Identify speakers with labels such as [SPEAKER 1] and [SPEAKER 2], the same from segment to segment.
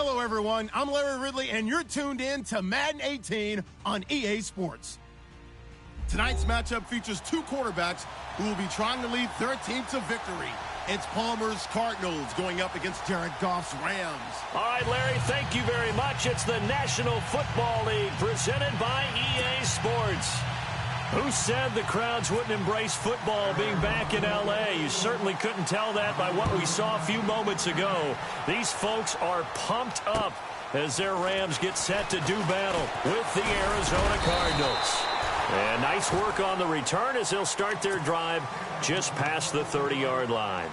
[SPEAKER 1] Hello, everyone. I'm Larry Ridley, and you're tuned in to Madden 18 on EA Sports. Tonight's matchup features two quarterbacks who will be trying to lead their team to victory. It's Palmer's Cardinals going up against Jared Goff's Rams.
[SPEAKER 2] All right, Larry, thank you very much. It's the National Football League presented by EA Sports. Who said the crowds wouldn't embrace football being back in L.A.? You certainly couldn't tell that by what we saw a few moments ago. These folks are pumped up as their Rams get set to do battle with the Arizona Cardinals. And nice work on the return as they'll start their drive just past the 30-yard line.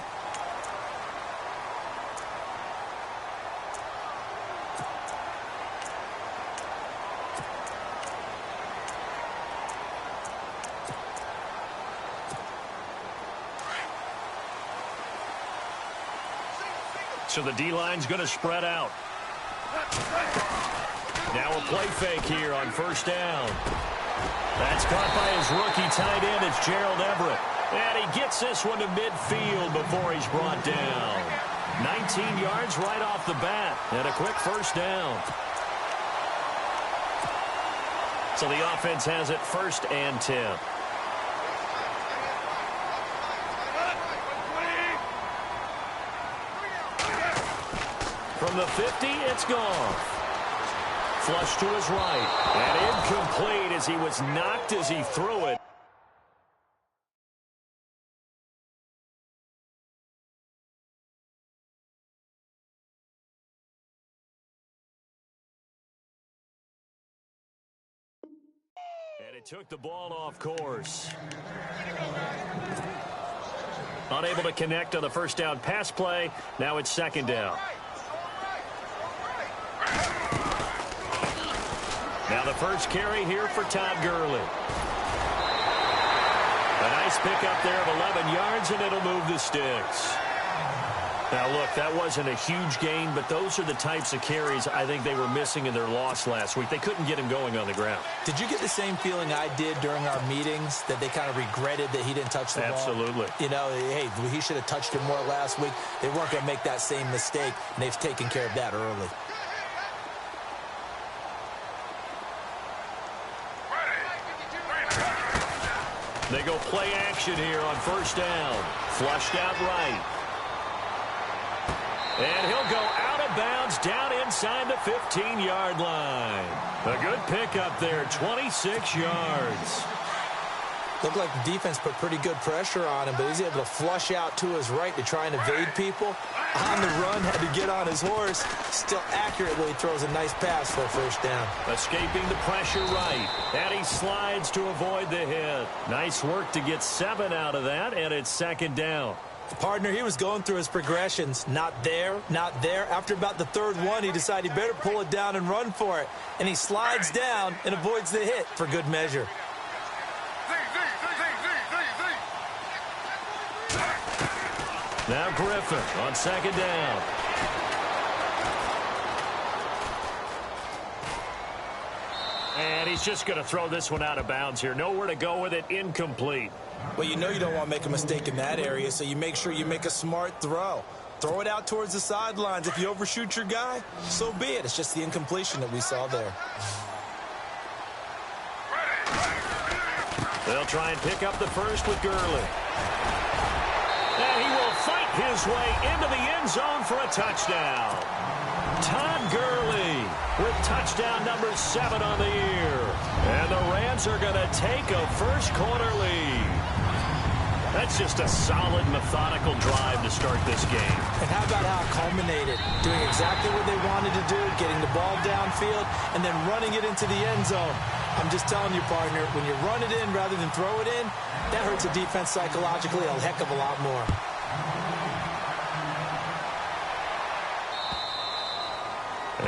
[SPEAKER 2] So the D-line's going to spread out. Now a play fake here on first down. That's caught by his rookie tight end. It's Gerald Everett. And he gets this one to midfield before he's brought down. 19 yards right off the bat. And a quick first down. So the offense has it 1st and 10. From the 50, it's gone. Flush to his right. And incomplete as he was knocked as he threw it. And it took the ball off course. Unable to connect on the first down pass play. Now it's 2nd down. Now the first carry here for Todd Gurley. A nice pickup there of 11 yards, and it'll move the sticks. Now, look, that wasn't a huge gain, but those are the types of carries I think they were missing in their loss last week. They couldn't get him going on the ground.
[SPEAKER 3] Did you get the same feeling I did during our meetings, that they kind of regretted that he didn't touch the ball?
[SPEAKER 2] Absolutely.
[SPEAKER 3] You know, hey, he should have touched it more last week. They weren't going to make that same mistake, and they've taken care of that early.
[SPEAKER 2] They go play action here on first down. Flushed out right. And he'll go out of bounds down inside the 15-yard line. A good pickup there, 26 yards.
[SPEAKER 3] Looked like the defense put pretty good pressure on him, but he's able to flush out to his right to try and evade people. On the run, had to get on his horse. Still accurately throws a nice pass for a first down.
[SPEAKER 2] Escaping the pressure right. And he slides to avoid the hit. Nice work to get 7 out of that, and it's 2nd down.
[SPEAKER 3] Partner, he was going through his progressions. Not there, not there. After about the 3rd one, he decided he better pull it down and run for it. And he slides down and avoids the hit for good measure.
[SPEAKER 2] Now Griffin on 2nd down. And he's just going to throw this one out of bounds here. Nowhere to go with it. Incomplete.
[SPEAKER 3] Well, you know you don't want to make a mistake in that area, so you make sure you make a smart throw. Throw it out towards the sidelines. If you overshoot your guy, so be it. It's just the incompletion that we saw there.
[SPEAKER 2] They'll try and pick up the first with Gurley. And he will fight his way into the end zone for a touchdown. Todd Gurley with touchdown number 7 on the year. And the Rams are going to take a first-quarter lead. That's just a solid, methodical drive to start this game.
[SPEAKER 3] And how about how it culminated? Doing exactly what they wanted to do, getting the ball downfield, and then running it into the end zone. I'm just telling you, partner, when you run it in rather than throw it in, that hurts a defense psychologically a heck of a lot more.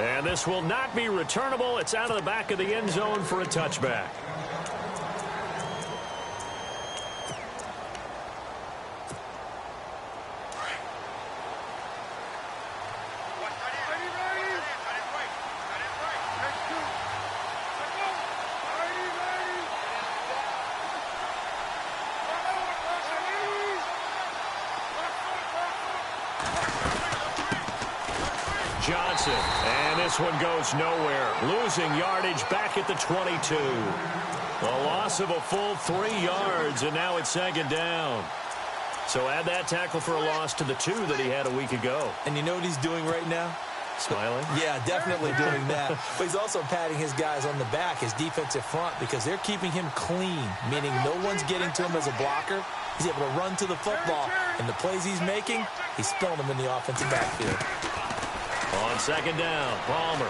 [SPEAKER 2] And this will not be returnable. It's out of the back of the end zone for a touchback. Johnson. And this one goes nowhere. Losing yardage back at the 22. A loss of a full 3 yards, and now it's second down. So add that tackle for a loss to the 2 that he had a week ago.
[SPEAKER 3] And you know what he's doing right now?
[SPEAKER 2] Smiling?
[SPEAKER 3] Yeah, definitely doing that. But he's also patting his guys on the back, his defensive front, because they're keeping him clean, meaning no one's getting to him as a blocker. He's able to run to the football, and the plays he's making, he's spilling them in the offensive backfield.
[SPEAKER 2] On second down, Palmer.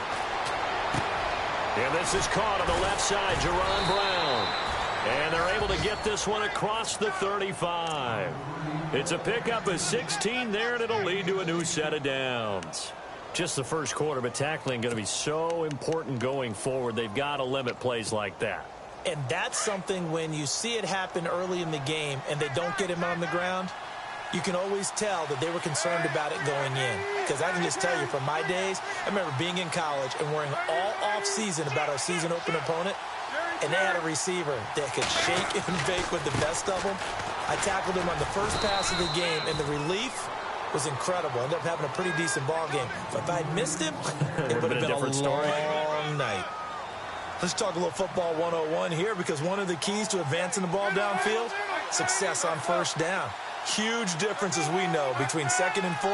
[SPEAKER 2] And this is caught on the left side, Jerron Brown. And they're able to get this one across the 35. It's a pickup of 16 there, and it'll lead to a new set of downs. Just the first quarter, but tackling going to be so important going forward. They've got to limit plays like that.
[SPEAKER 3] And that's something when you see it happen early in the game and they don't get him on the ground, you can always tell that they were concerned about it going in. Because I can just tell you from my days, I remember being in college and worrying all off-season about our season opener opponent, and they had a receiver that could shake and bake with the best of them. I tackled him on the first pass of the game, and the relief was incredible. Ended up having a pretty decent ball game. But if I'd missed him, it would have been a long night. Let's talk a little football 101 here, because one of the keys to advancing the ball downfield, success on first down. Huge difference, as we know, between 2nd and 4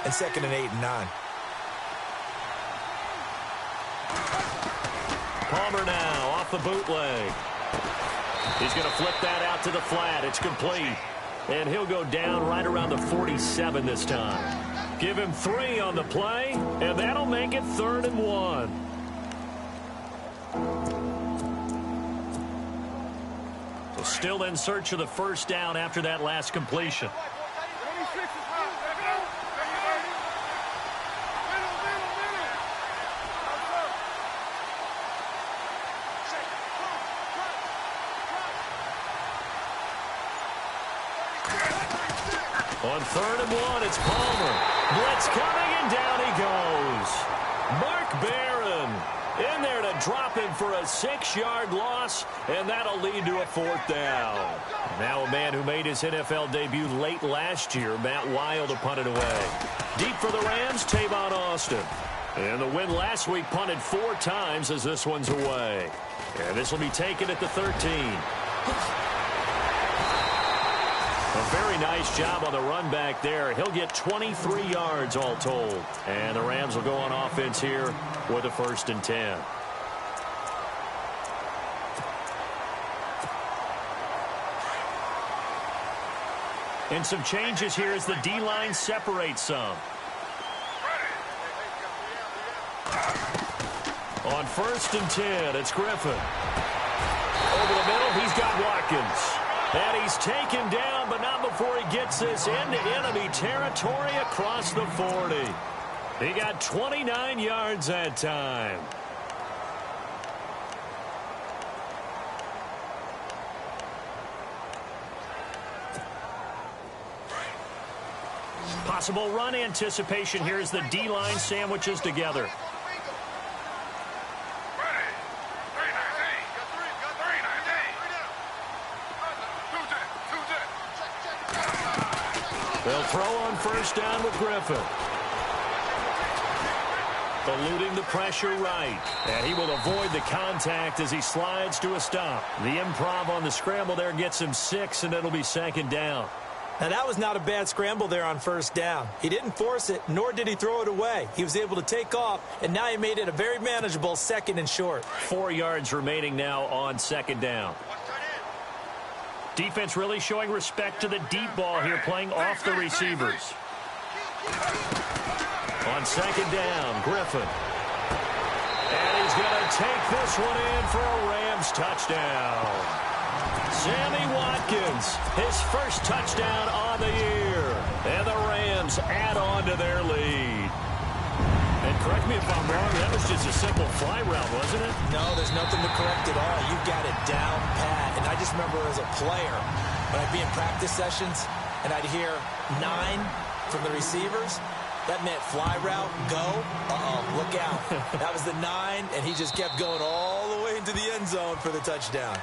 [SPEAKER 3] and 2nd and 8 and 9.
[SPEAKER 2] Palmer now off the bootleg. He's going to flip that out to the flat. It's complete. And he'll go down right around the 47 this time. Give him 3 on the play, and that'll make it 3rd and 1. So still in search of the first down after that last completion. On 3rd and 1, it's Palmer. Blitz coming, and down he goes. Mark Barron in there to drop him for a 6-yard loss, and that'll lead to a 4th down. Now a man who made his NFL debut late last year, Matt Wild, to punt it away. Deep for the Rams, Tavon Austin. And the win last week punted 4 times as this one's away. And this will be taken at the 13. A very nice job on the run back there. He'll get 23 yards all told. And the Rams will go on offense here with a 1st and 10. And some changes here as the D-line separates some. On 1st and 10, it's Griffin. Over the middle, he's got Watkins. And he's taken down, but not before he gets this into enemy territory across the 40. He got 29 yards that time. Possible run anticipation here as the D-line sandwiches together. They'll throw on 1st down with Griffin. Eluding the pressure right. And he will avoid the contact as he slides to a stop. The improv on the scramble there gets him 6, and it'll be 2nd down.
[SPEAKER 3] Now, that was not a bad scramble there on 1st down. He didn't force it, nor did he throw it away. He was able to take off, and now he made it a very manageable 2nd and short.
[SPEAKER 2] 4 yards remaining now on 2nd down. Defense really showing respect to the deep ball here, playing off the receivers. On 2nd down, Griffin. And he's going to take this one in for a Rams touchdown. Sammy Watkins, his first touchdown on the year. And the Rams add on to their lead. And correct me if I'm wrong, that was just a simple fly route, wasn't it?
[SPEAKER 3] No, there's nothing to correct at all. You've got it down pat. And I just remember as a player, when I'd be in practice sessions, and I'd hear 9 from the receivers, that meant fly route, go, look out. That was the 9, and he just kept going all the way into the end zone for the touchdown.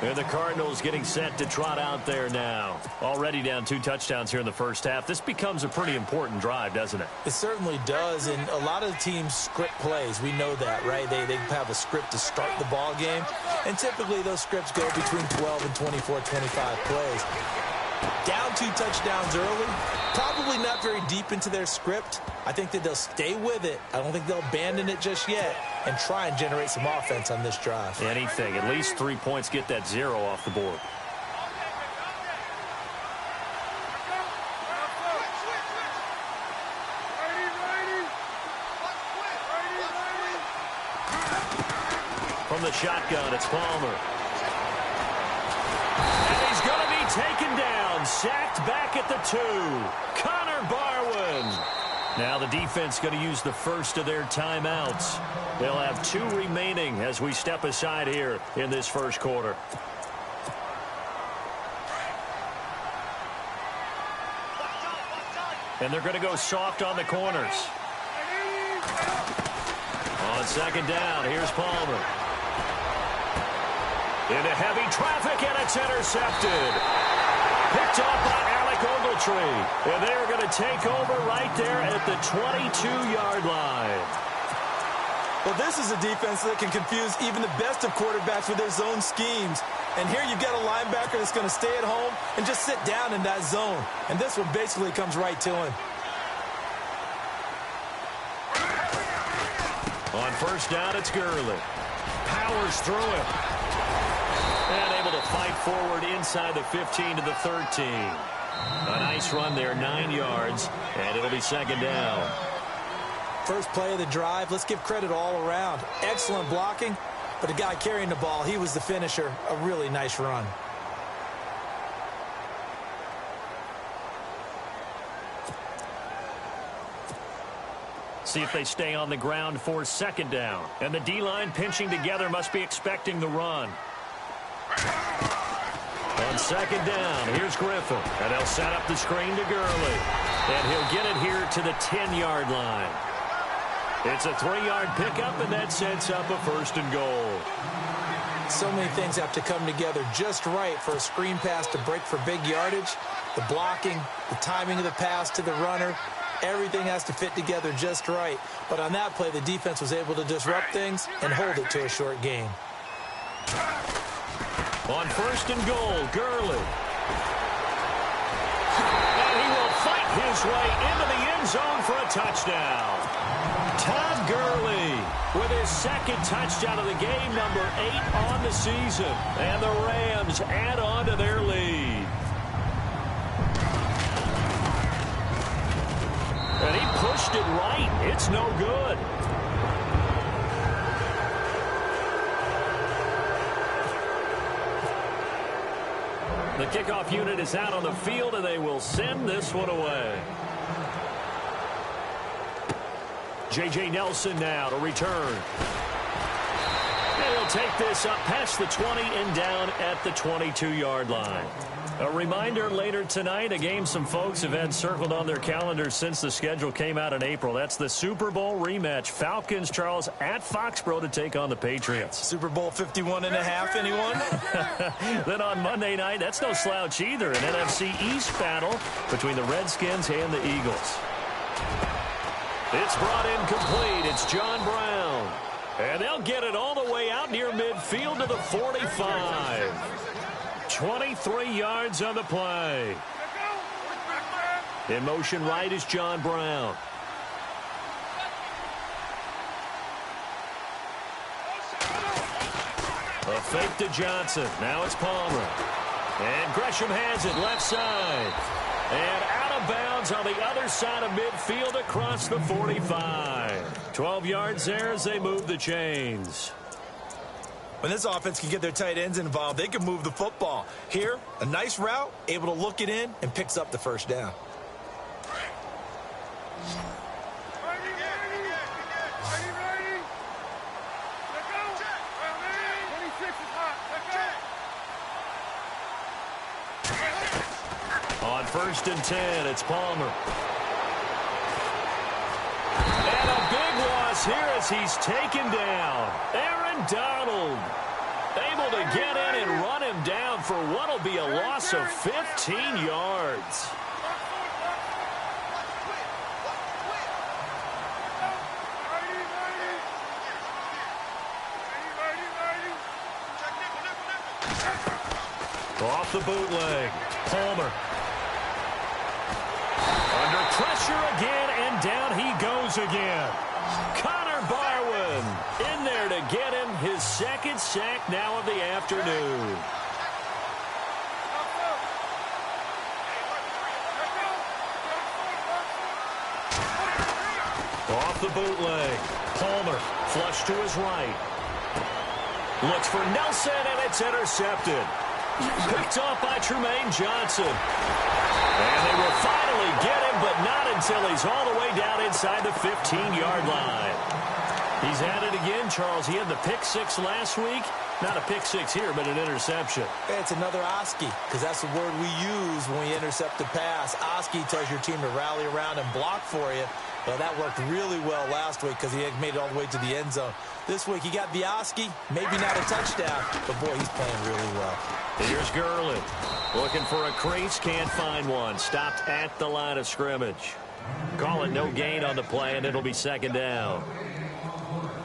[SPEAKER 2] And the Cardinals getting set to trot out there now. Already down 2 touchdowns here in the first half. This becomes a pretty important drive, doesn't it?
[SPEAKER 3] It certainly does, and a lot of the teams script plays. We know that, right? They have a script to start the ball game, and typically those scripts go between 12 and 24, 25 plays. Down 2 touchdowns early, probably not very deep into their script. I think that they'll stay with it. I don't think they'll abandon it just yet and try and generate some offense on this drive.
[SPEAKER 2] Anything. At least 3 points, get that 0 off the board. From the shotgun, it's Palmer. And he's going to be taken down. Sacked back at the 2. Connor Barwin. Now the defense going to use the first of their timeouts. They'll have 2 remaining as we step aside here in this first quarter. And they're going to go soft on the corners. On second down, here's Palmer. Into heavy traffic, and it's intercepted. Picked off by Alec Ogletree. And they are going to take over right there at the 22-yard line.
[SPEAKER 3] Well, this is a defense that can confuse even the best of quarterbacks with their zone schemes. And here you've got a linebacker that's going to stay at home and just sit down in that zone. And this one basically comes right to him.
[SPEAKER 2] On first down, it's Gurley. Powers through it. And able to fight forward inside the 15 to the 13. A nice run there, 9 yards, and it'll be second down.
[SPEAKER 3] First play of the drive, let's give credit all around. Excellent blocking, but the guy carrying the ball, he was the finisher. A really nice run.
[SPEAKER 2] See if they stay on the ground for second down. And the D-line pinching together must be expecting the run. On second down, here's Griffin. And they'll set up the screen to Gurley. And he'll get it here to the 10-yard line. It's a 3-yard pickup, and that sets up a first and goal.
[SPEAKER 3] So many things have to come together just right for a screen pass to break for big yardage. The blocking, the timing of the pass to the runner, everything has to fit together just right. But on that play, the defense was able to disrupt things and hold it to a short gain.
[SPEAKER 2] On first and goal, Gurley. And he will fight his way into the end zone for a touchdown. Todd Gurley with his second touchdown of the game, number 8 on the season. And the Rams add on to their lead. And he pushed it right. It's no good. The kickoff unit is out on the field, and they will send this one away. J.J. Nelson now to return. And he'll take this up past the 20 and down at the 22-yard line. A reminder later tonight, a game some folks have had circled on their calendars since the schedule came out in April. That's the Super Bowl rematch. Falcons, Charles, at Foxborough to take on the Patriots.
[SPEAKER 3] Super Bowl 51.5, anyone?
[SPEAKER 2] Then on Monday night, that's no slouch either. An NFC East battle between the Redskins and the Eagles. It's brought in complete. It's John Brown. And they'll get it all the way out near midfield to the 45. 23 yards on the play. In motion right is John Brown. A fake to Johnson. Now it's Palmer. And Gresham has it left side. And out of bounds on the other side of midfield across the 45. 12 yards there as they move the chains.
[SPEAKER 3] When this offense can get their tight ends involved, they can move the football. Here, a nice route, able to look it in, and picks up the first down.
[SPEAKER 2] On first and 10, it's Palmer. And a big loss here as he's taken down. Aaron Donald. Able to get in and run him down for what will be a loss of 15 yards. Off the bootleg. Palmer. Under pressure again, and down he goes again. Connor Barwin in there to get him his second sack now of the afternoon. Off the bootleg. Palmer flush to his right. Looks for Nelson, and it's intercepted. Picked off by Tremaine Johnson. And they will finally get him, but not until he's all the way down inside the 15-yard line. He's at it again, Charles. He had the pick six last week. Not a pick six here, but an interception.
[SPEAKER 3] It's another Oski, because that's the word we use when we intercept the pass. Oski tells your team to rally around and block for you. Well, that worked really well last week because he had made it all the way to the end zone. This week he got the Oski, maybe not a touchdown, but boy, he's playing really well.
[SPEAKER 2] Here's Gurley. Looking for a crease, can't find one. Stopped at the line of scrimmage. Call it no gain on the play, and it'll be second down.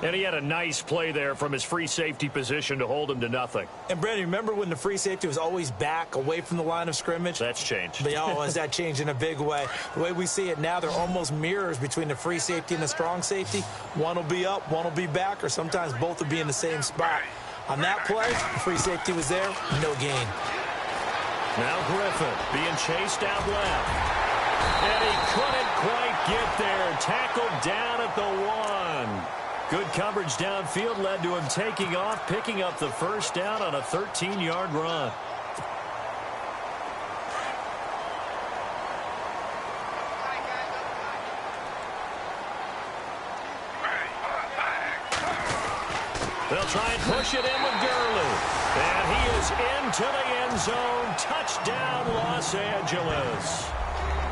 [SPEAKER 2] And he had a nice play there from his free safety position to hold him to nothing.
[SPEAKER 3] And, Brandon, remember when the free safety was always back away from the line of scrimmage?
[SPEAKER 2] That's changed.
[SPEAKER 3] Has that changed in a big way? The way we see it now, they're almost mirrors between the free safety and the strong safety. One will be up, one will be back, or sometimes both will be in the same spot. On that play, the free safety was there, no gain.
[SPEAKER 2] Now Griffin being chased out left. And he couldn't quite get there. Tackled down at the 1. Good coverage downfield led to him taking off, picking up the first down on a 13-yard run. They'll try and push it in with Gurley. And he is into the end zone. Touchdown, Los Angeles.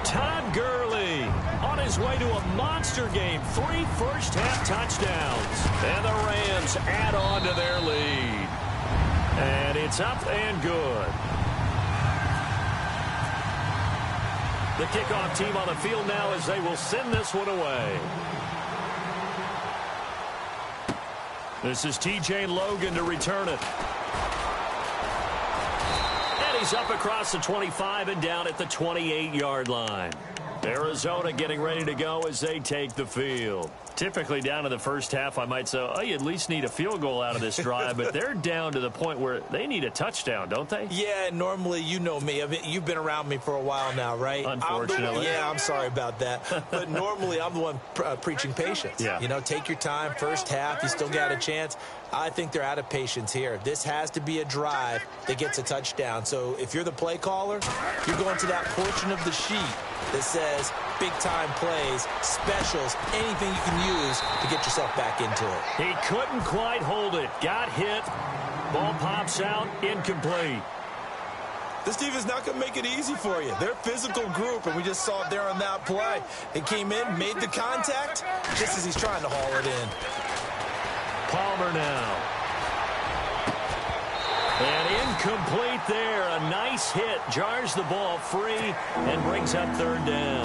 [SPEAKER 2] Todd Gurley on his way to a monster game. 3 first-half touchdowns. And the Rams add on to their lead. And it's up and good. The kickoff team on the field now as they will send this one away. This is T.J. Logan to return it. And he's up across the 25 and down at the 28-yard line. Arizona getting ready to go as they take the field. Typically down in the first half, I might say, oh, you at least need a field goal out of this drive, but they're down to the point where they need a touchdown, don't they?
[SPEAKER 3] Yeah, normally, you know me. I mean, you've been around me for a while now, right?
[SPEAKER 2] Unfortunately.
[SPEAKER 3] I'm sorry about that. But normally, I'm the one preaching patience.
[SPEAKER 2] Yeah.
[SPEAKER 3] You know, take your time. First half, you still got a chance. I think they're out of patience here. This has to be a drive that gets a touchdown. So if you're the play caller, you're going to that portion of the sheet that says big-time plays, specials, anything you can use to get yourself back into it.
[SPEAKER 2] He couldn't quite hold it. Got hit. Ball pops out. Incomplete.
[SPEAKER 3] This team is not going to make it easy for you. They're a physical group, and we just saw it there on that play. They came in, made the contact, just as he's trying to haul it in.
[SPEAKER 2] Palmer now. And incomplete there. A nice hit. Jars the ball free and brings up third down.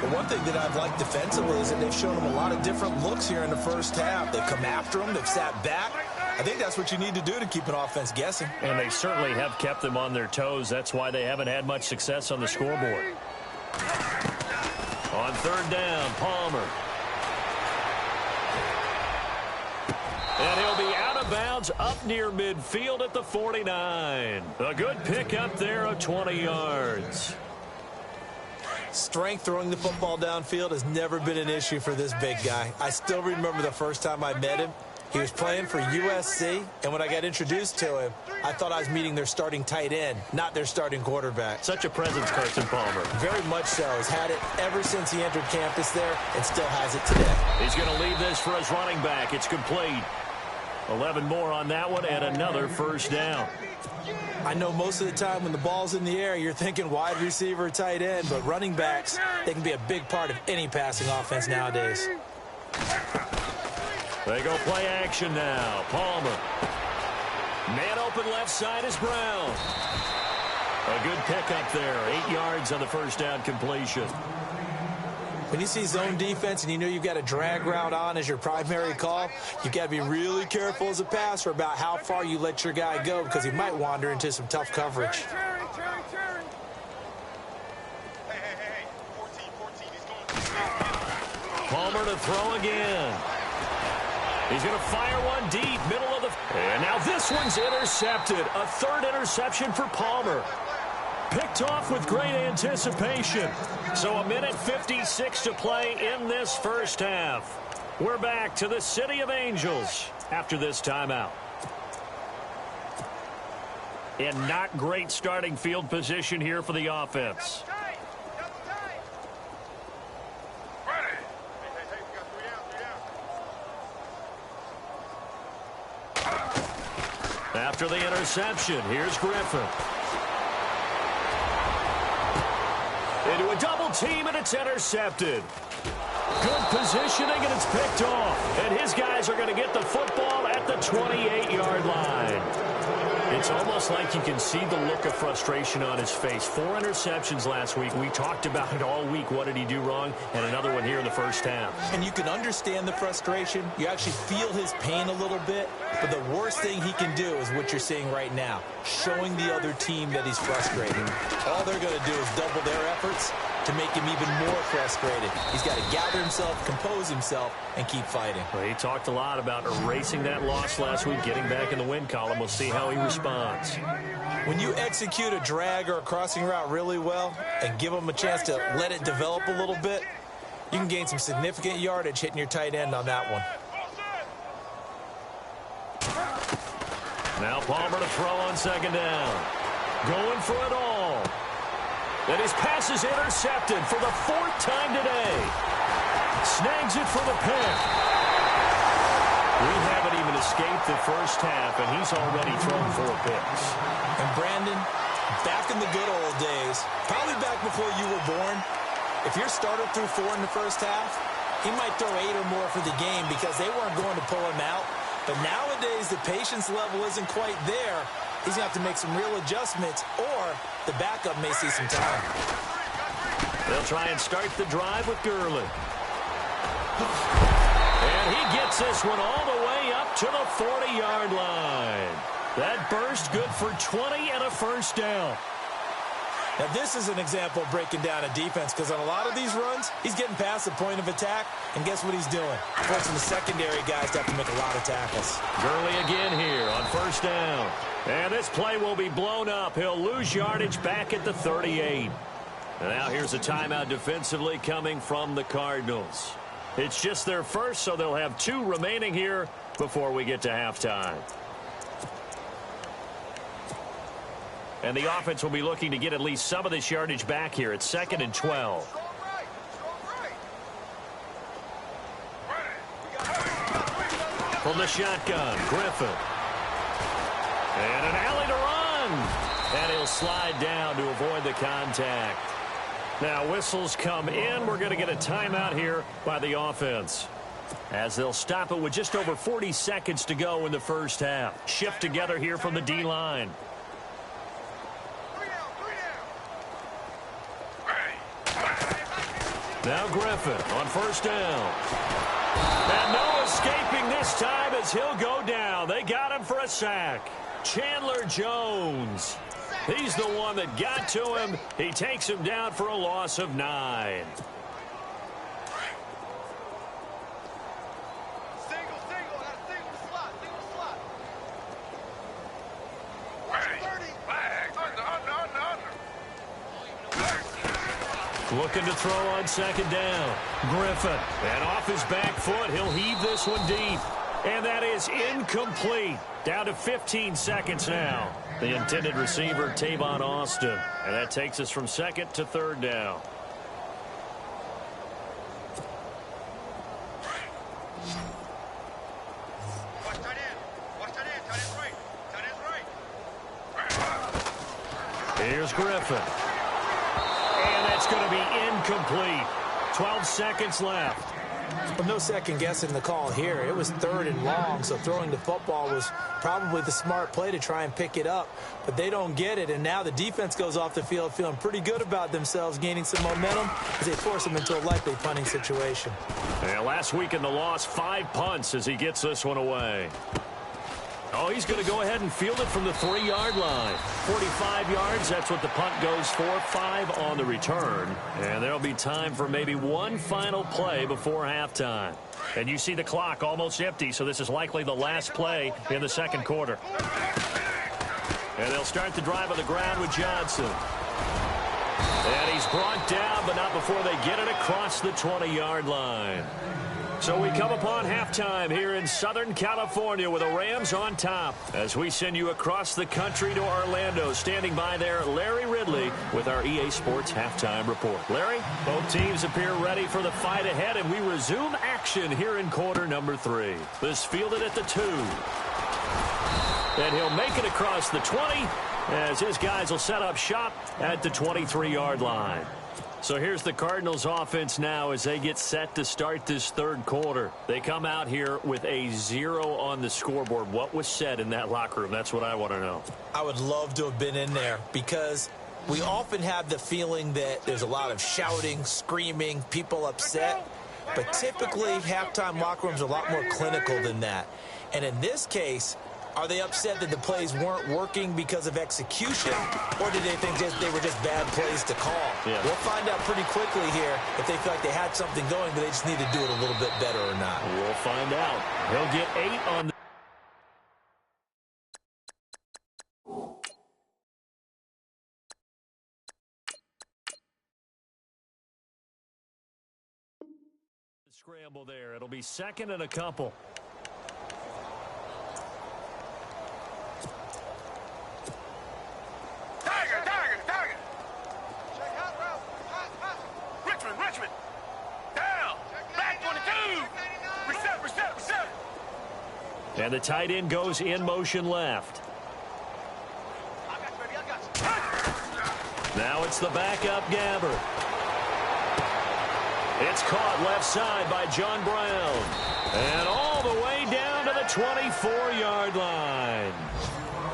[SPEAKER 3] The one thing that I've liked defensively is that they've shown them a lot of different looks here in the first half. They've come after them. They've sat back. I think that's what you need to do to keep an offense guessing.
[SPEAKER 2] And they certainly have kept them on their toes. That's why they haven't had much success on the scoreboard. On third down, Palmer. And he'll be out of bounds up near midfield at the 49. A good pickup there of 20 yards.
[SPEAKER 3] Strength throwing the football downfield has never been an issue for this big guy. I still remember the first time I met him. He was playing for USC, and when I got introduced to him, I thought I was meeting their starting tight end, not their starting quarterback.
[SPEAKER 2] Such a presence, Carson Palmer.
[SPEAKER 3] Very much so. Has had it ever since he entered campus there and still has it today.
[SPEAKER 2] He's going to leave this for his running back. It's complete. 11 more on that one and another first down.
[SPEAKER 3] I know most of the time when the ball's in the air, you're thinking wide receiver, tight end, but running backs, they can be a big part of any passing offense nowadays.
[SPEAKER 2] They go play action now. Palmer. Man open left side is Brown. A good pickup there. 8 yards on the first down completion.
[SPEAKER 3] When you see zone defense and you know you've got a drag route on as your primary call, you've got to be really careful as a passer about how far you let your guy go because he might wander into some tough coverage.
[SPEAKER 2] Palmer to throw again. He's going to fire one deep, middle of the... And now this one's intercepted. A third interception for Palmer. Picked off with great anticipation. So a minute 56 to play in this first half. We're back to the City of Angels after this timeout. And not great starting field position here for the offense. After the interception, here's Griffin. Into a double team, and it's intercepted. Good positioning, and it's picked off. And his guys are going to get the football at the 28-yard line. It's almost like you can see the look of frustration on his face. 4 interceptions last week. We talked about it all week. What did he do wrong? And another one here in the first half.
[SPEAKER 3] And you can understand the frustration. You actually feel his pain a little bit. But the worst thing he can do is what you're seeing right now, showing the other team that he's frustrated. All they're going to do is double their efforts to make him even more frustrated. He's got to gather himself, compose himself, and keep fighting.
[SPEAKER 2] Well, he talked a lot about erasing that loss last week, getting back in the win column. We'll see how he responds.
[SPEAKER 3] When you execute a drag or a crossing route really well and give him a chance to let it develop a little bit, you can gain some significant yardage hitting your tight end on that one.
[SPEAKER 2] Now Palmer to throw on second down. Going for it all. And his pass is intercepted for the 4th time today. Snags it for the pick. We haven't even escaped the first half, and he's already thrown 4 picks.
[SPEAKER 3] And Brandon, back in the good old days, probably back before you were born, if your starter threw 4 in the first half, he might throw 8 or more for the game because they weren't going to pull him out. But nowadays, the patience level isn't quite there. He's going to have to make some real adjustments, or the backup may see some time.
[SPEAKER 2] They'll try and start the drive with Gurley. And he gets this one all the way up to the 40-yard line. That burst good for 20 and a first down.
[SPEAKER 3] Now, this is an example of breaking down a defense because on a lot of these runs, he's getting past the point of attack, and guess what he's doing? Forcing the secondary guys to have to make a lot of tackles.
[SPEAKER 2] Gurley again here on first down. And this play will be blown up. He'll lose yardage back at the 38. And now here's a timeout defensively coming from the Cardinals. It's just their first, so they'll have 2 remaining here before we get to halftime. And the offense will be looking to get at least some of this yardage back here. It's 2nd and 12. From the shotgun, Griffin. And an alley to run. And he'll slide down to avoid the contact. Now whistles come in. We're going to get a timeout here by the offense, as they'll stop it with just over 40 seconds to go in the first half. Shift together here from the D-line. Now Griffin on first down. And no escaping this time as he'll go down. They got him for a sack. Chandler Jones. He's the one that got to him. He takes him down for a loss of 9. Looking to throw on second down. Griffin. And off his back foot, he'll heave this one deep. And that is incomplete. Down to 15 seconds now. The intended receiver, Tavon Austin. And that takes us from 2nd to 3rd down. Here's Griffin. And that's going to be incomplete. 12 seconds left.
[SPEAKER 3] Well, no second guessing the call here. It was 3rd and long, so throwing the football was probably the smart play to try and pick it up. But they don't get it, and now the defense goes off the field feeling pretty good about themselves, gaining some momentum as they force them into a likely punting situation.
[SPEAKER 2] And last week in the loss, 5 punts as he gets this one away. Oh, he's going to go ahead and field it from the 3-yard line. 45 yards, that's what the punt goes for. 5 on the return. And there'll be time for maybe one final play before halftime. And you see the clock almost empty, so this is likely the last play in the second quarter. And they'll start the drive on the ground with Johnson. And he's brought down, but not before they get it across the 20-yard line. So we come upon halftime here in Southern California with the Rams on top as we send you across the country to Orlando. Standing by there, Larry Ridley with our EA Sports Halftime Report. Larry, both teams appear ready for the fight ahead, and we resume action here in quarter number 3. This fielded at the 2. And he'll make it across the 20 as his guys will set up shop at the 23-yard line. So here's the Cardinals offense now as they get set to start this third quarter. They come out here with a 0 on the scoreboard. What was said in that locker room? That's what I want to know.
[SPEAKER 3] I would love to have been in there because we often have the feeling that there's a lot of shouting, screaming, people upset. But typically, halftime locker rooms are a lot more clinical than that. And in this case, are they upset that the plays weren't working because of execution, or did they think they were just bad plays to call?
[SPEAKER 2] Yeah.
[SPEAKER 3] We'll find out pretty quickly here if they feel like they had something going, but they just need to do it a little bit better or not.
[SPEAKER 2] We'll find out. He'll get 8 on the scramble there. It'll be 2nd and a couple.
[SPEAKER 1] Richmond. Down. Back 22. Reset.
[SPEAKER 2] And the tight end goes in motion left. Now it's the backup Gabbert. It's caught left side by John Brown. And all the way down to the 24-yard line.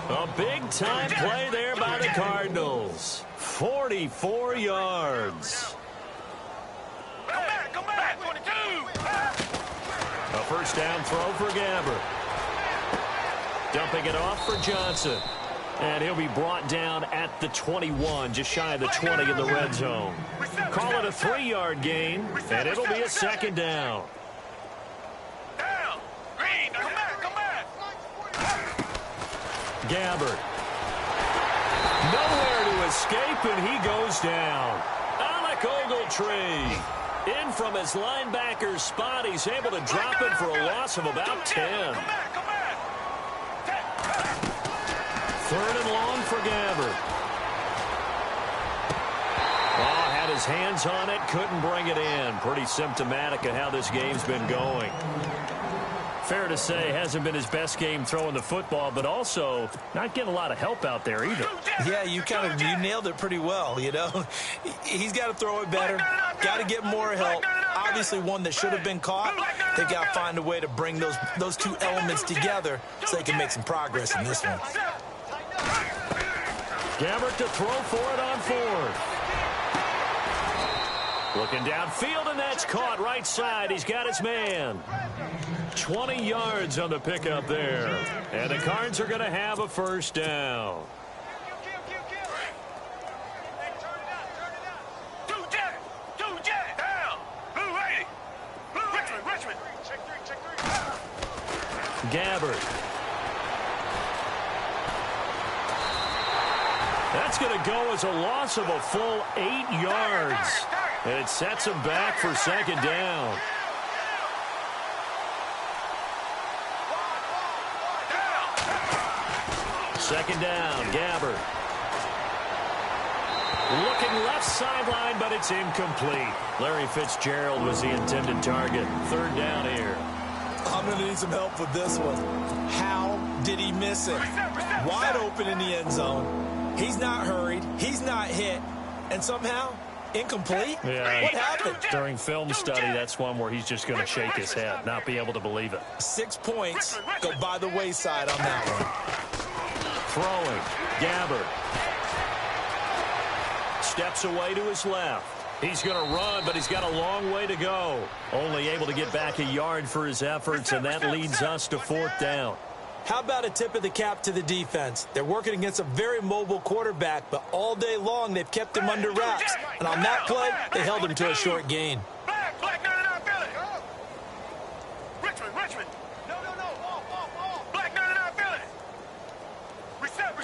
[SPEAKER 2] A big-time play there by the Cardinals. 44 yards.
[SPEAKER 1] Come back, 22.
[SPEAKER 2] A first down throw for Gabbert. Dumping it off for Johnson. And he'll be brought down at the 21, just shy of the 20 in the red zone. Call it a 3-yard gain, and it'll be a 2nd down. Gabbert. Nowhere to escape, and he goes down. Alec Ogletree. In from his linebacker spot. He's able to drop it for a loss of about 10. 3rd and long for Gabbert. Oh, had his hands on it, couldn't bring it in. Pretty symptomatic of how this game's been going. Fair to say, hasn't been his best game throwing the football, but also not getting a lot of help out there either.
[SPEAKER 3] Yeah, you nailed it pretty well, you know. He's got to throw it better, got to get more help. Obviously one that should have been caught. They've got to find a way to bring those two elements together so they can make some progress in this one.
[SPEAKER 2] Gabbert to throw for it on 4th. Looking downfield, and that's caught right side. He's got his man. 20 yards on the pickup there. And the Cards are going to have a first down. Gabbert. That's going to go as a loss of a full 8 yards. And it sets him back for 2nd down. Second down, Gabbert. Looking left sideline, but it's incomplete. Larry Fitzgerald was the intended target. 3rd down here.
[SPEAKER 3] I'm going to need some help with this one. How did he miss it? Wide open in the end zone. He's not hurried. He's not hit. And somehow, Incomplete?
[SPEAKER 2] Yeah.
[SPEAKER 3] What happened?
[SPEAKER 2] During film study, that's one where he's just going to shake his head, not be able to believe it.
[SPEAKER 3] 6 points go by the wayside on that one.
[SPEAKER 2] Throwing. Gabbard. Steps away to his left. He's going to run, but he's got a long way to go. Only able to get back a yard for his efforts, and that leads us to 4th down.
[SPEAKER 3] How about a tip of the cap to the defense? They're working against a very mobile quarterback, but all day long they've kept him under wraps. And on that play, they held him to a short gain.
[SPEAKER 4] Richmond. No. Black 99 Philly. Reset.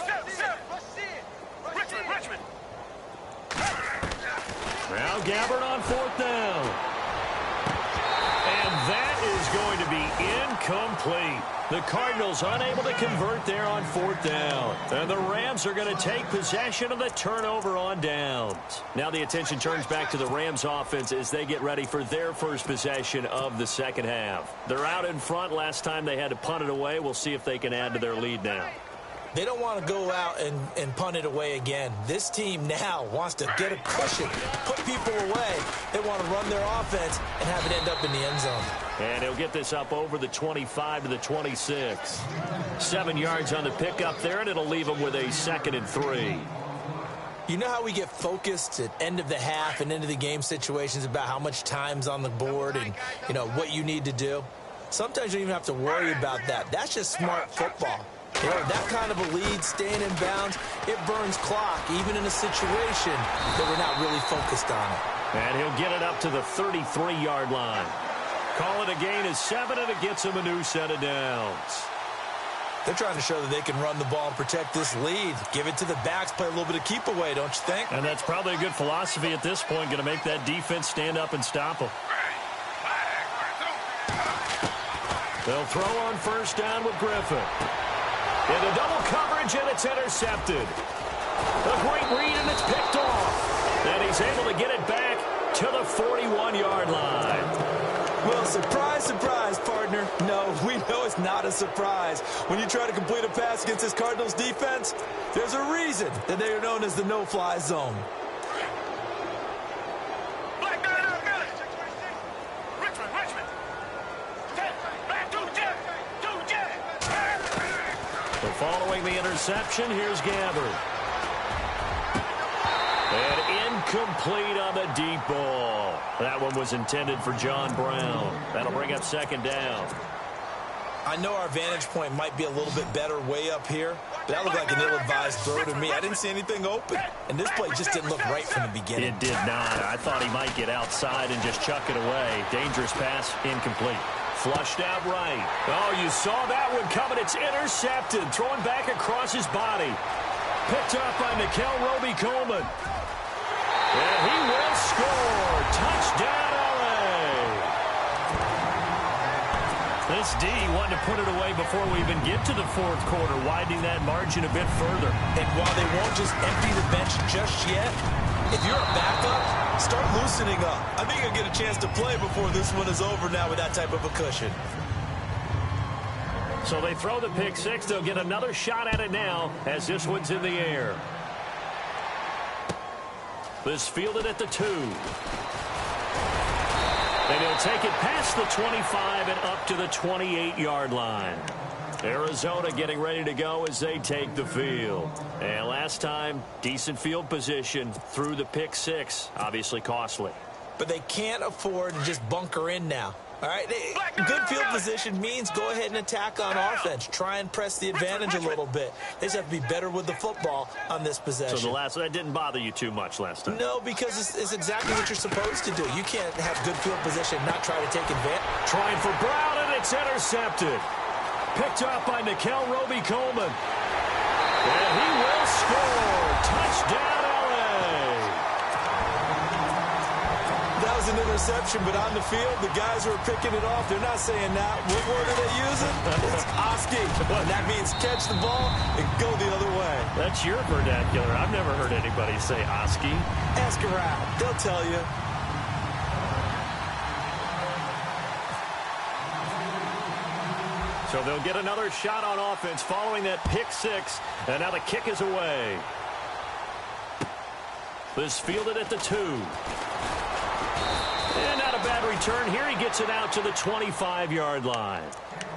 [SPEAKER 4] Richmond.
[SPEAKER 2] Now Gabbard on 4th down. And that is going to be incomplete. The Cardinals unable to convert there on 4th down. And the Rams are going to take possession of the turnover on downs. Now the attention turns back to the Rams offense as they get ready for their first possession of the second half. They're out in front. Last time they had to punt it away. We'll see if they can add to their lead now.
[SPEAKER 3] They don't want to go out and punt it away again. This team now wants to get a cushion, put people away. They want to run their offense and have it end up in the end zone.
[SPEAKER 2] And he'll get this up over the 25 to the 26. 7 yards on the pickup there, and it'll leave him with a 2nd and 3.
[SPEAKER 3] You know how we get focused at end of the half and into the game situations about how much time's on the board and, you know, what you need to do? Sometimes you don't even have to worry about that. That's just smart football. You know, that kind of a lead, staying in bounds, it burns clock, even in a situation that we're not really focused on it.
[SPEAKER 2] And he'll get it up to the 33-yard line. Call it a gain of 7, and it gets him a new set of downs.
[SPEAKER 3] They're trying to show that they can run the ball and protect this lead. Give it to the backs, play a little bit of keep away, don't you think?
[SPEAKER 2] And that's probably a good philosophy at this point, going to make that defense stand up and stop them. They'll throw on 1st down with Griffin. Into double coverage, and it's intercepted. A great read, and it's picked off. And he's able to get it back to the 41-yard line.
[SPEAKER 3] Well, surprise, partner. No, we know it's not a surprise. When you try to complete a pass against this Cardinals defense, there's a reason that they are known as the no-fly zone.
[SPEAKER 4] Black 99 Philly. Richmond. Back to Jet.
[SPEAKER 2] So following the interception, here's Gabbard. And incomplete on the deep ball. That one was intended for John Brown. That'll bring up 2nd down.
[SPEAKER 3] I know our vantage point might be a little bit better way up here, but that looked like an ill-advised throw to me. I didn't see anything open, and this play just didn't look right from the beginning.
[SPEAKER 2] It did not. I thought he might get outside and just chuck it away. Dangerous pass, incomplete. Flushed out right. Oh, you saw that one coming. It's intercepted. Throwing back across his body. Picked up by Nikel Roby-Coleman. And he will score. Touchdown, L.A. This D wanted to put it away before we even get to the 4th quarter, widening that margin a bit further.
[SPEAKER 3] And while they won't just empty the bench just yet, if you're a backup, start loosening up. I think you'll get a chance to play before this one is over now with that type of a cushion.
[SPEAKER 2] So they throw the pick 6. They'll get another shot at it now as this one's in the air. This fielded at the 2. And he'll take it past the 25 and up to the 28-yard line. Arizona getting ready to go as they take the field. And last time, decent field position through the pick 6. Obviously costly.
[SPEAKER 3] But they can't afford to just bunker in now. All right, good field position means go ahead and attack on offense. Try and press the advantage a little bit. They just have to be better with the football on this possession.
[SPEAKER 2] So that didn't bother you too much last time?
[SPEAKER 3] No, because it's exactly what you're supposed to do. You can't have good field position and not try to take advantage.
[SPEAKER 2] Trying for Brown, and it's intercepted. Picked up by Nikel Roby-Coleman. And he will score. Touchdown, L.A.
[SPEAKER 3] That was an interception, but on the field, the guys who are picking it off, they're not saying that. What word are they using? It's Oski. That means catch the ball and go the other way.
[SPEAKER 2] That's your vernacular. I've never heard anybody say Oski.
[SPEAKER 3] Ask around. They'll tell you.
[SPEAKER 2] So they'll get another shot on offense following that pick 6, and now the kick is away. This fielded at the 2. And not a bad return here. He gets it out to the 25-yard line.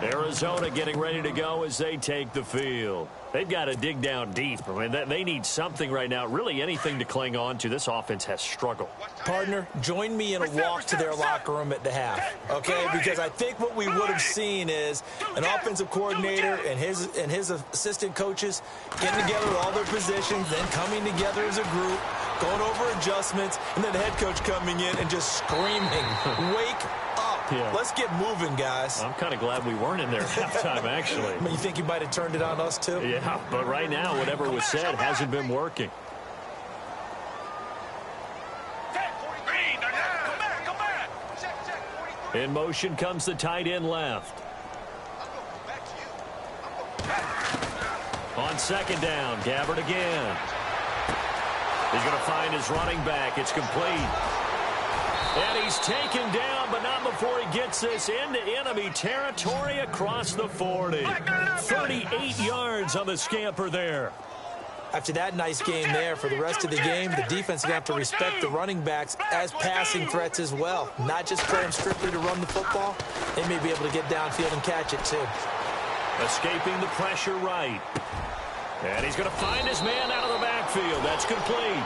[SPEAKER 2] Arizona getting ready to go as they take the field. They've got to dig down deep. I mean, they need something right now, really anything to cling on to. This offense has struggled.
[SPEAKER 3] Partner, join me in a walk to their locker room at the half, okay? Because I think what we would have seen is an offensive coordinator and his assistant coaches getting together with all their positions, then coming together as a group, going over adjustments, and then the head coach coming in and just screaming, "Wake up. Yeah. Let's get moving, guys."
[SPEAKER 2] I'm kind of glad we weren't in there at halftime, actually.
[SPEAKER 3] I mean, you think you might have turned it on us, too?
[SPEAKER 2] Yeah, but right now, whatever was said hasn't been working. In motion comes the tight end left. On second down, Gabbard again. He's going to find his running back. It's complete. And he's taken down, but not before he gets this into enemy territory across the 40. 38 yards on the scamper there.
[SPEAKER 3] After that nice game there, for the rest of the game, the defense is going to have to respect the running backs as passing threats as well. Not just play them strictly to run the football. They may be able to get downfield and catch it, too.
[SPEAKER 2] Escaping the pressure right. And he's going to find his man out of the backfield. That's complete.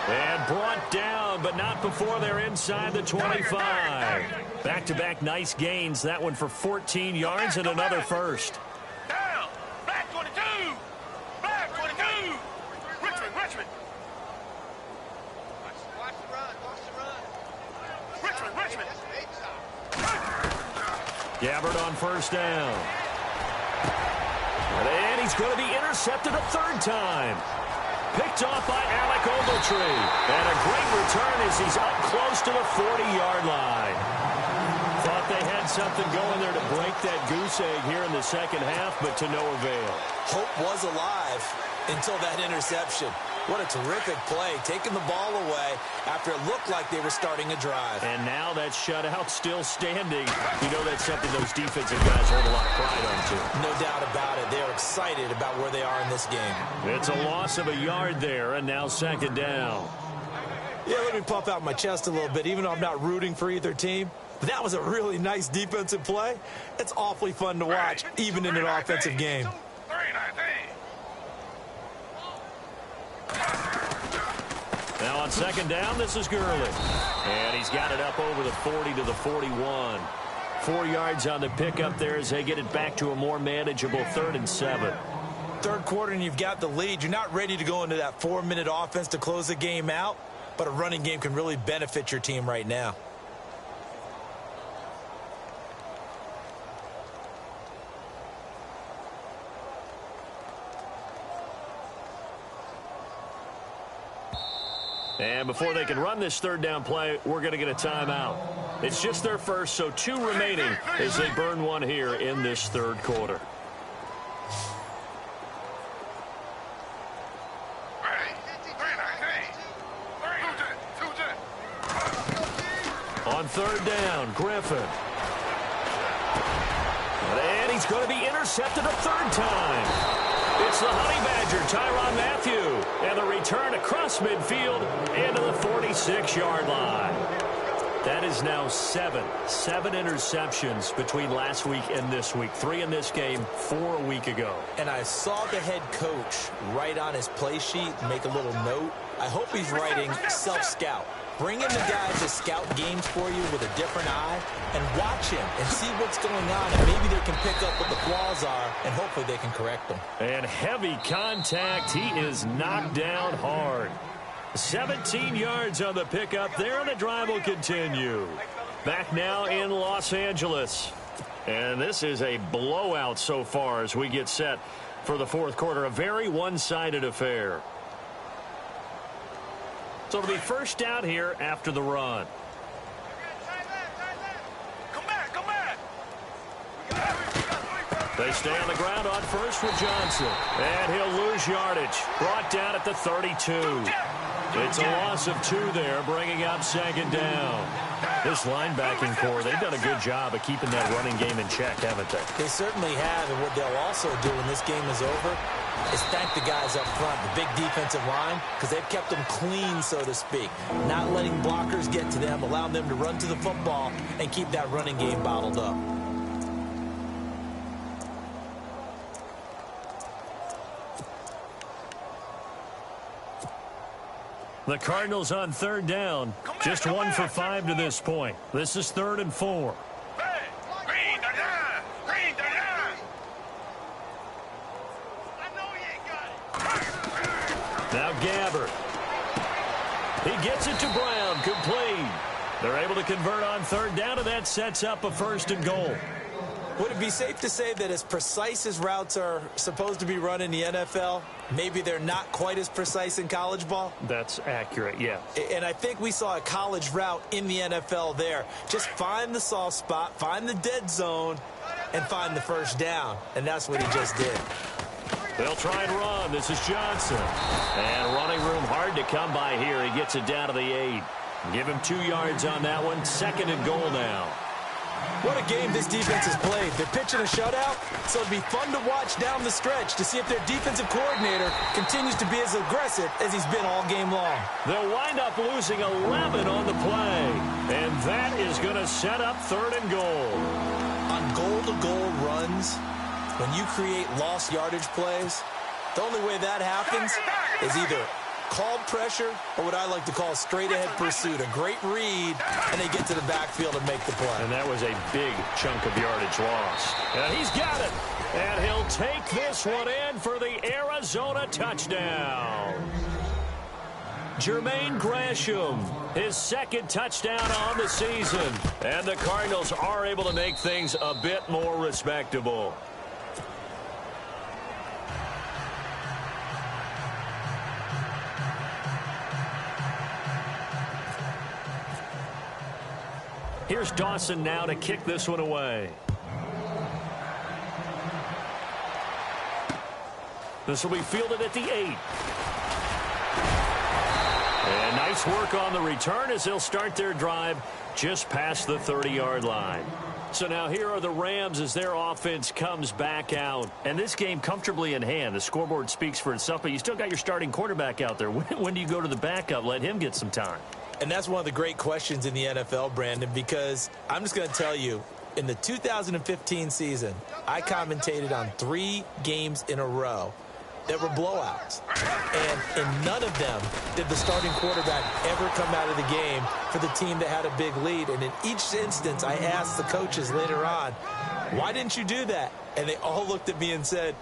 [SPEAKER 2] And brought down, but not before they're inside the 25. Back-to-back nice gains. That one for 14 yards and another first.
[SPEAKER 4] Down. Black 22. Black 22. Richmond. Watch the run. Richmond.
[SPEAKER 2] Gabbard on first down. And he's going to be intercepted a third time. Picked off by Alec Ogletree. And a great return as he's up close to the 40-yard line. Thought they had something going there to break that goose egg here in the second half, but to no avail.
[SPEAKER 3] Hope was alive until that interception. What a terrific play, taking the ball away after it looked like they were starting a drive.
[SPEAKER 2] And now that shutout still standing. You know that's something those defensive guys hold a lot of pride on, too.
[SPEAKER 3] No doubt about it. They're excited about where they are in this game.
[SPEAKER 2] It's a loss of a yard there, and now second down.
[SPEAKER 3] Yeah, let me puff out my chest a little bit, even though I'm not rooting for either team. But that was a really nice defensive play. It's awfully fun to watch, even in an offensive game.
[SPEAKER 2] Now on second down, this is Gurley. And he's got it up over the 40 to the 41. 4 yards on the pickup there as they get it back to a more manageable 3rd and 7.
[SPEAKER 3] Third quarter and you've got the lead. You're not ready to go into that 4-minute offense to close the game out, but a running game can really benefit your team right now.
[SPEAKER 2] And before they can run this third down play, we're going to get a timeout. It's just their first, so 2 remaining as they burn one here in this third quarter. On third down, Griffin. And he's going to be intercepted a third time. It's the Honey Badger, Tyrann Mathieu, and the return across midfield into the 46-yard line. That is now 7 interceptions between last week and this week. 3 in this game, 4 a week ago.
[SPEAKER 3] And I saw the head coach write on his play sheet, make a little note. I hope he's writing self-scout. Bring in the guys to scout games for you with a different eye and watch him and see what's going on, and maybe they can pick up what the flaws are, and hopefully they can correct them.
[SPEAKER 2] And heavy contact. He is knocked down hard. 17 yards on the pickup there, and the drive will continue. Back now in Los Angeles. And this is a blowout so far as we get set for the fourth quarter. A very one-sided affair. So it'll be first down here after the run.
[SPEAKER 4] Come back.
[SPEAKER 2] They stay on the ground on first with Johnson. And he'll lose yardage. Brought down at the 32. It's a loss of 2 there, bringing up second down. This linebacking core, they've done a good job of keeping that running game in check, haven't they?
[SPEAKER 3] They certainly have, and what they'll also do when this game is over, is thank the guys up front, the big defensive line, because they've kept them clean, so to speak. Not letting blockers get to them, allowing them to run to the football and keep that running game bottled up.
[SPEAKER 2] The Cardinals on third down. Just 1 for 5 to this point. This is 3rd and 4.
[SPEAKER 4] Green 39. Green 39. I know you ain't got it.
[SPEAKER 2] Now Gabbert. He gets it to Brown. Complete. They're able to convert on third down, and that sets up a 1st and goal.
[SPEAKER 3] Would it be safe to say that as precise as routes are supposed to be run in the NFL, maybe they're not quite as precise in college ball?
[SPEAKER 2] That's accurate, yeah.
[SPEAKER 3] And I think we saw a college route in the NFL there. Just find the soft spot, find the dead zone, and find the 1st down. And that's what he just did.
[SPEAKER 2] They'll try and run. This is Johnson. And running room hard to come by here. He gets it down to the 8. Give him 2 yards on that one. 2nd and goal now.
[SPEAKER 3] What a game this defense has played. They're pitching a shutout, so it'll be fun to watch down the stretch to see if their defensive coordinator continues to be as aggressive as he's been all game long.
[SPEAKER 2] They'll wind up losing 11 on the play, and that is going to set up 3rd and goal.
[SPEAKER 3] On goal-to-goal runs, when you create lost yardage plays, the only way that happens is either called pressure or what I like to call straight-ahead pursuit. A great read, and they get to the backfield and make the play.
[SPEAKER 2] And that was a big chunk of yardage lost. And he's got it. And he'll take this one in for the Arizona touchdown. Jermaine Gresham, his 2nd touchdown on the season. And the Cardinals are able to make things a bit more respectable. Here's Dawson now to kick this one away. This will be fielded at the 8. And nice work on the return as they'll start their drive just past the 30-yard line. So now here are the Rams as their offense comes back out. And this game comfortably in hand. The scoreboard speaks for itself, but you still got your starting quarterback out there. When do you go to the backup? Let him get some time.
[SPEAKER 3] And that's one of the great questions in the NFL, Brandon, because I'm just going to tell you, in the 2015 season, I commentated on 3 games in a row that were blowouts. And in none of them did the starting quarterback ever come out of the game for the team that had a big lead. And in each instance, I asked the coaches later on, why didn't you do that? And they all looked at me and said,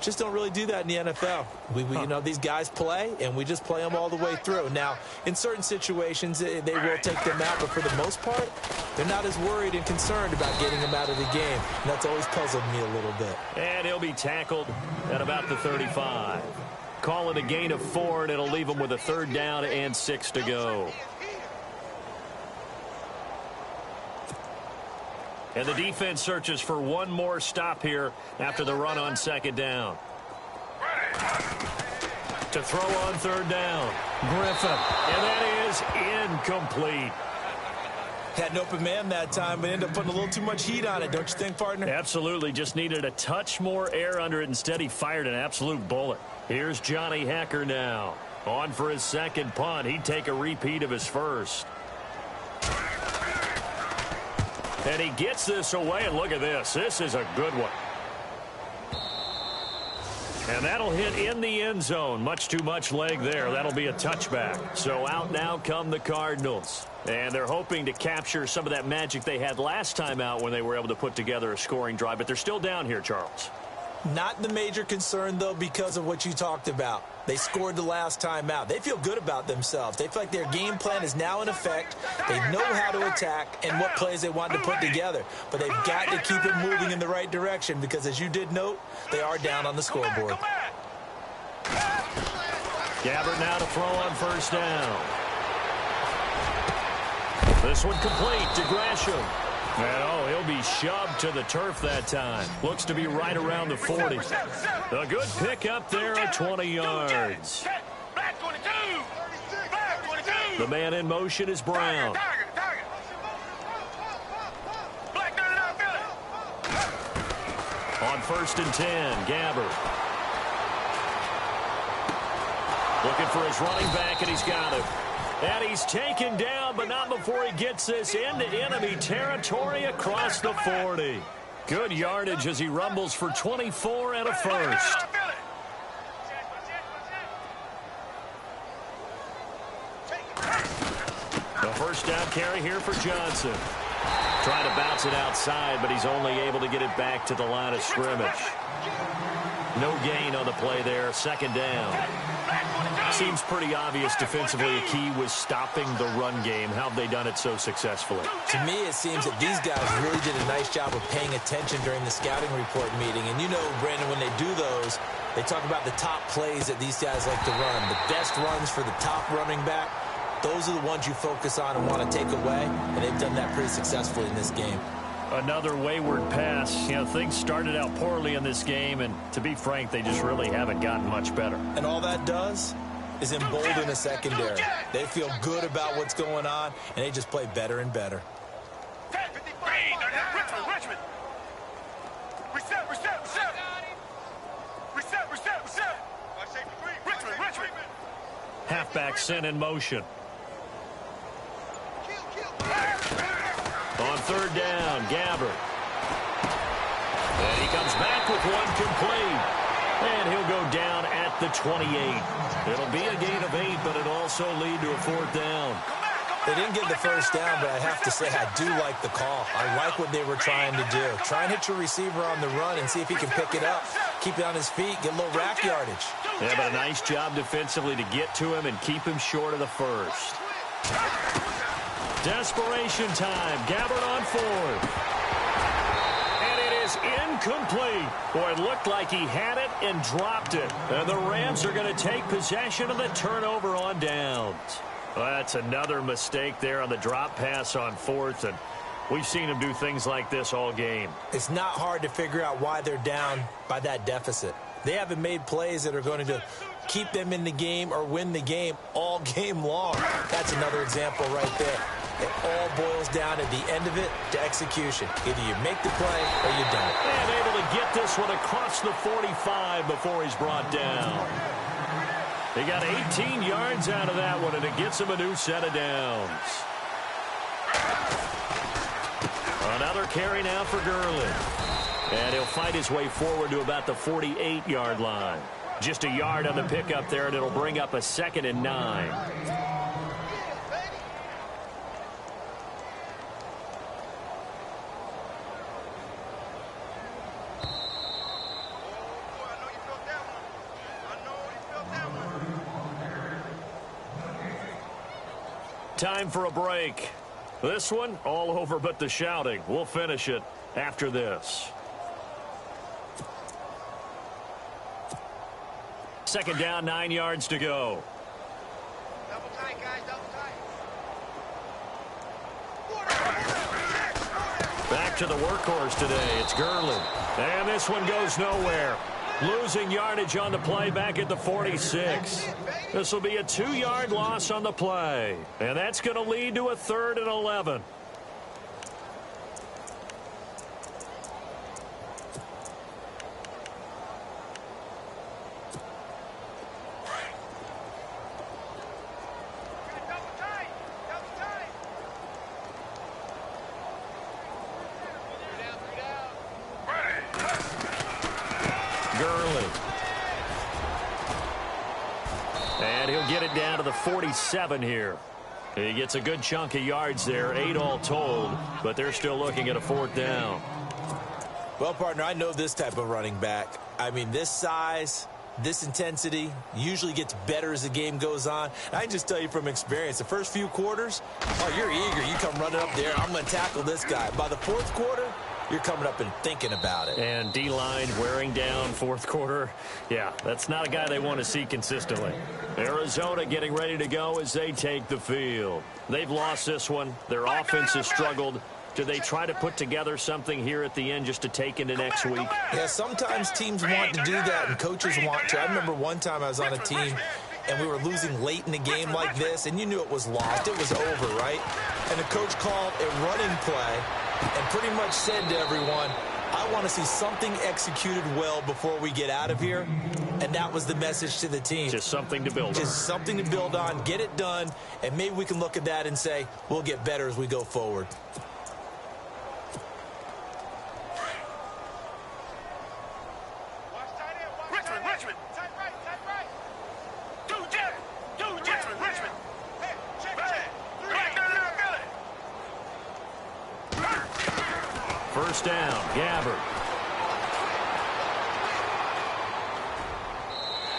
[SPEAKER 3] just don't really do that in the NFL. You know, these guys play, and we just play them all the way through. Now, in certain situations, they will take them out, but for the most part, they're not as worried and concerned about getting them out of the game. And that's always puzzled me a little bit.
[SPEAKER 2] And he'll be tackled at about the 35. Call it a gain of 4, and it'll leave him with a 3rd down and 6 to go. And the defense searches for one more stop here after the run on 2nd down. To throw on 3rd down. Griffin. And that is incomplete.
[SPEAKER 3] Had an open man that time, but ended up putting a little too much heat on it, don't you think, partner?
[SPEAKER 2] Absolutely. Just needed a touch more air under it. Instead, he fired an absolute bullet. Here's Johnny Hecker now. On for his 2nd punt. He'd take a repeat of his 1st. And he gets this away, and look at this. This is a good one. And that'll hit in the end zone. Much too much leg there. That'll be a touchback. So out now come the Cardinals. And they're hoping to capture some of that magic they had last time out when they were able to put together a scoring drive. But they're still down here, Charles.
[SPEAKER 3] Not the major concern, though, because of what you talked about. They scored the last time out. They feel good about themselves. They feel like their game plan is now in effect. They know how to attack and what plays they want to put together. But they've got to keep it moving in the right direction because, as you did note, they are down on the scoreboard.
[SPEAKER 2] Gabbert now to throw on 1st down. This one complete to Gresham. And, he'll be shoved to the turf that time. Looks to be right around the 40. A good pickup there at 20 yards. The man in motion is Brown. On 1st and 10, Gabbert. Looking for his running back, and he's got him. And he's taken down, but not before he gets this into enemy territory across the 40. Good yardage as he rumbles for 24 and a first. The first down carry here for Johnson. Trying to bounce it outside, but he's only able to get it back to the line of scrimmage. No gain on the play there. Second down. Seems pretty obvious defensively a key was stopping the run game. How have they done it so successfully?
[SPEAKER 3] To me, it seems that these guys really did a nice job of paying attention during the scouting report meeting. And you know, Brandon, when they do those, they talk about the top plays that these guys like to run. The best runs for the top running back, those are the ones you focus on and want to take away. And they've done that pretty successfully in this game.
[SPEAKER 2] Another wayward pass. You know, things started out poorly in this game, and to be frank, they just really haven't gotten much better.
[SPEAKER 3] And all that does is embolden a secondary. They feel good about what's going on, and they just play better and better.
[SPEAKER 2] Halfback sent in motion. On third down, Gabbert. And he comes back with one complete. And he'll go down at the 28. It'll be a gain of 8, but it'll also lead to a fourth down.
[SPEAKER 3] They didn't get the first down, but I have to say I do like the call. I like what they were trying to do. Try and hit your receiver on the run and see if he can pick it up. Keep it on his feet, get a little rack yardage.
[SPEAKER 2] Yeah, but a nice job defensively to get to him and keep him short of the first. Desperation time. Gabbert on fourth. And it is incomplete. Boy, it looked like he had it and dropped it. And the Rams are going to take possession of the turnover on downs. Well, that's another mistake there on the drop pass on fourth. And we've seen him do things like this all game.
[SPEAKER 3] It's not hard to figure out why they're down by that deficit. They haven't made plays that are going to keep them in the game or win the game all game long. That's another example right there. It all boils down at the end of it to execution. Either you make the play or you don't.
[SPEAKER 2] And able to get this one across the 45 before he's brought down. He got 18 yards out of that one, and it gets him a new set of downs. Another carry now for Gurley. And he'll fight his way forward to about the 48-yard line. Just a yard on the pickup there, and it'll bring up a 2nd and 9. Time for a break. This one, all over but the shouting. We'll finish it after this. Second down, 9 yards to go.
[SPEAKER 4] Double tight, guys, double tight.
[SPEAKER 2] Back to the workhorse today. It's Gurley. And this one goes nowhere. Losing yardage on the play back at the 46. This will be a 2-yard loss on the play. And that's going to lead to a 3rd and 11. Gurley. And he'll get it down to the 47 here. He gets a good chunk of yards there, 8 all told, but they're still looking at a 4th down.
[SPEAKER 3] Well, partner, I know this type of running back. I mean, this size, this intensity usually gets better as the game goes on. I can just tell you from experience, the first few quarters, oh, you're eager. You come running up there, I'm going to tackle this guy. By the 4th quarter, you're coming up and thinking about it.
[SPEAKER 2] And D-line wearing down 4th quarter. Yeah, that's not a guy they want to see consistently. Arizona getting ready to go as they take the field. They've lost this one. Their offense has struggled. Do they try to put together something here at the end just to take into next week?
[SPEAKER 3] Yeah, sometimes teams want to do that and coaches want to. I remember one time I was on a team and we were losing late in the game like this, and you knew it was lost. It was over, right? And the coach called a running play and pretty much said to everyone, I want to see something executed well before we get out of here, and that was the message to the team.
[SPEAKER 2] Just something to build on.
[SPEAKER 3] Just something to build on, get it done, and maybe we can look at that and say, we'll get better as we go forward.
[SPEAKER 4] Richmond. Tight right. Do Jack. Richmond. Hey, check.
[SPEAKER 2] First down, Gabbard.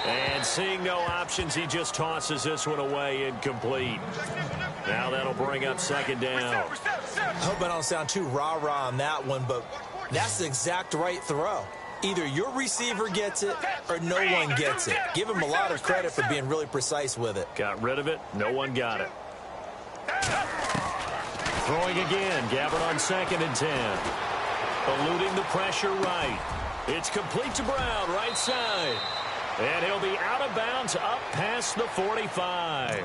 [SPEAKER 2] And seeing no options, he just tosses this one away, incomplete. Now that'll bring up second down.
[SPEAKER 3] I hope I don't sound too rah-rah on that one, but that's the exact right throw. Either your receiver gets it or no one gets it. Give him a lot of credit for being really precise with it.
[SPEAKER 2] Got rid of it. No one got it. Throwing again. Gabbard on 2nd and 10. Eluding the pressure right. It's complete to Brown, right side. And he'll be out of bounds up past the 45.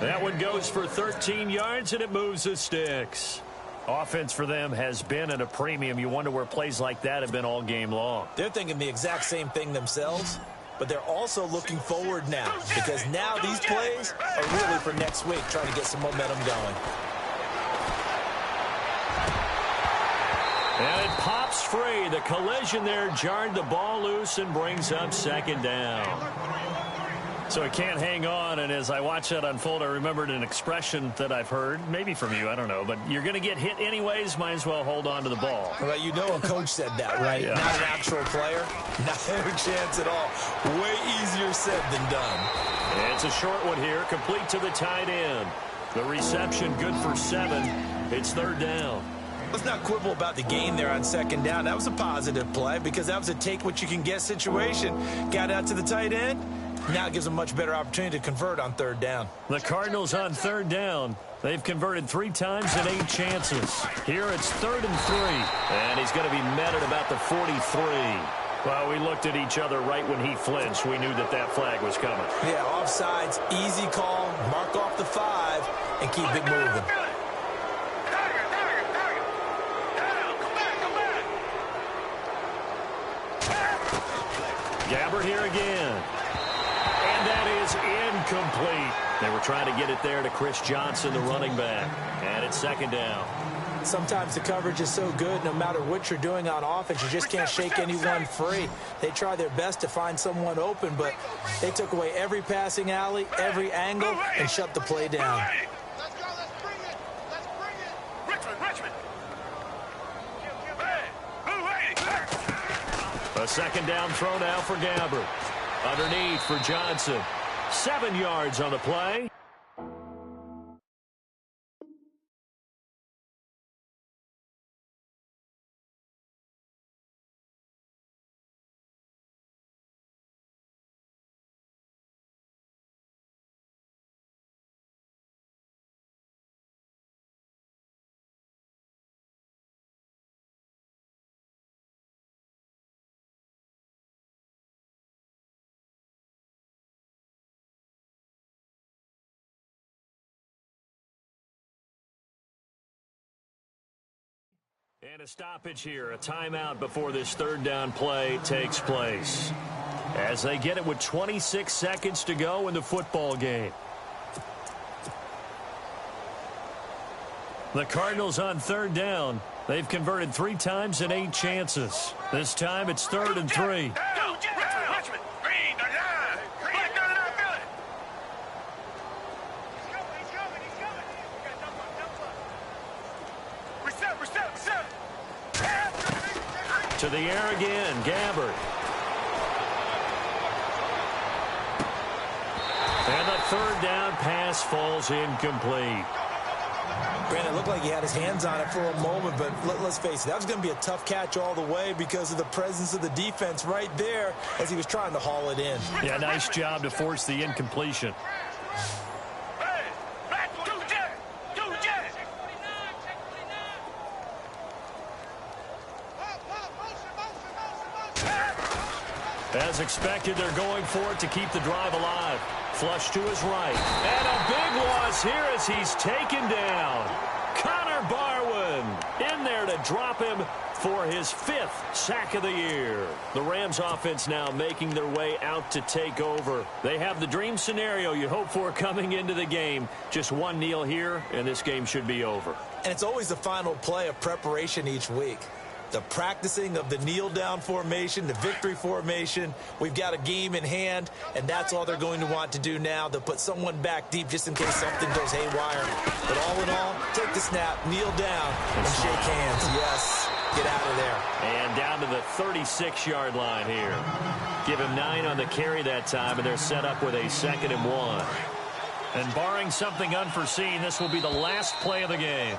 [SPEAKER 2] That one goes for 13 yards, and it moves the sticks. Offense for them has been at a premium. You wonder where plays like that have been all game long.
[SPEAKER 3] They're thinking the exact same thing themselves, but they're also looking forward now because now these plays are really for next week, trying to get some momentum going.
[SPEAKER 2] And it pops free. The collision there jarred the ball loose and brings up second down. So it can't hang on, and as I watch that unfold, I remembered an expression that I've heard, maybe from you, I don't know, but you're going to get hit anyways, might as well hold on to the ball.
[SPEAKER 3] Well, you know a coach said that, right?
[SPEAKER 2] Yeah.
[SPEAKER 3] Not an actual player. Not a chance at all. Way easier said than done.
[SPEAKER 2] And it's a short one here, complete to the tight end. The reception good for 7. It's third down.
[SPEAKER 3] Let's not quibble about the gain there on second down. That was a positive play because that was a take-what-you-can-get situation. Got out to the tight end. Now it gives them a much better opportunity to convert on third down.
[SPEAKER 2] The Cardinals on third down. They've converted 3 times in 8 chances. Here it's 3rd and 3. And he's going to be met at about the 43. Well, we looked at each other right when he flinched. We knew that that flag was coming.
[SPEAKER 3] Yeah, offsides, easy call, mark off the 5, and keep it moving.
[SPEAKER 2] Gabbard here again. And that is incomplete. They were trying to get it there to Chris Johnson, the running back. And it's second down.
[SPEAKER 3] Sometimes the coverage is so good, no matter what you're doing on offense, you just can't shake anyone free. They try their best to find someone open, but they took away every passing alley, every angle, and shut the play down.
[SPEAKER 4] Let's go. Let's bring it. Richmond.
[SPEAKER 2] A second down throw now for Gabbard. Underneath for Johnson. 7 yards on the play. And a stoppage here, a timeout before this third down play takes place. As they get it with 26 seconds to go in the football game. The Cardinals on third down. They've converted 3 times in 8 chances. This time it's 3rd and 3.
[SPEAKER 4] Richmond. Green the line. He's coming. We got number. Reset.
[SPEAKER 2] To the air again, Gabbard. And the third down pass falls incomplete.
[SPEAKER 3] Brandon, it looked like he had his hands on it for a moment, but let's face it, that was going to be a tough catch all the way because of the presence of the defense right there as he was trying to haul it in.
[SPEAKER 2] Yeah, nice job to force the incompletion. As expected, they're going for it to keep the drive alive. Flush to his right. And a big loss here as he's taken down. Connor Barwin in there to drop him for his 5th sack of the year. The Rams offense now making their way out to take over. They have the dream scenario you hope for coming into the game. Just one kneel here, and this game should be over.
[SPEAKER 3] And it's always the final play of preparation each week. The practicing of the kneel-down formation, the victory formation. We've got a game in hand, and that's all they're going to want to do now. They'll put someone back deep just in case something goes haywire. But all in all, take the snap, kneel down, and shake hands. Yes, get out of there.
[SPEAKER 2] And down to the 36-yard line here. Give him 9 on the carry that time, and they're set up with a 2nd and 1. And barring something unforeseen, this will be the last play of the game.